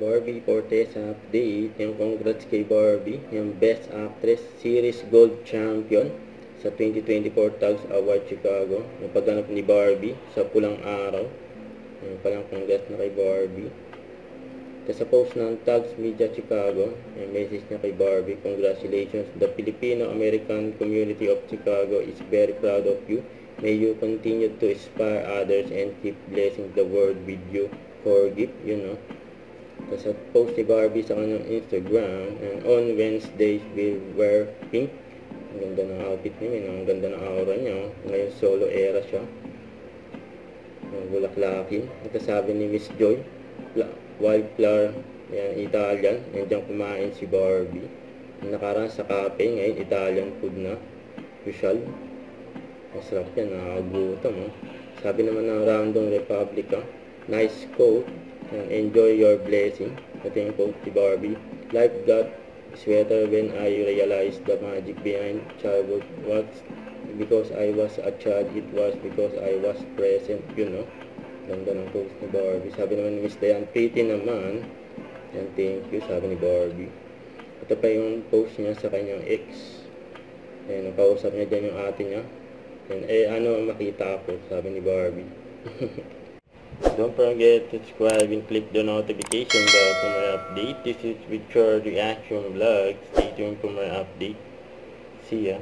Barbie Fortesa update. Yung congrats kay Barbie, yung Best Actress Series Gold Champion sa 2024 Tags Award Chicago. Yung pagganap ni Barbie sa Pulang Araw. Yung palang congrats na kay Barbie. Tapos sa post ng Tags Media Chicago, yung message niya kay Barbie, congratulations. The Filipino-American community of Chicago is very proud of you. May you continue to inspire others and keep blessing the world with you. Forgive, Tapos at post ni Barbie sa kanyang Instagram, and on Wednesdays we wear pink. Ang ganda ng outfit niya, ang ganda ng aura niya. Ngayon solo era siya. Bulaklakin. At sabi ni Miss Joy, Wildflower, yan, Italian. Nandiyan kumain si Barbie. Nakaraan sa cafe, ngayon Italian food na. Usual. Masarap yan, nakakagutom. Sabi naman ng Random Republica, nice quote, and enjoy your blessing. Ito yung quote ni Barbie. Life got sweeter when I realized the magic behind childhood was because I was a child, it was because I was present, Ganda ng quote ni Barbie. Sabi naman ni Miss Diane, pretty naman. And thank you, sabi ni Barbie. Ito pa yung post niya sa kanyang ex. Ayan, nakausap niya dyan yung ate niya. And ano makita ako, sabi ni Barbie. Don't forget to subscribe and click the notification bell for my update. This is Richard Reaction Vlog. Stay tuned for my update. See ya.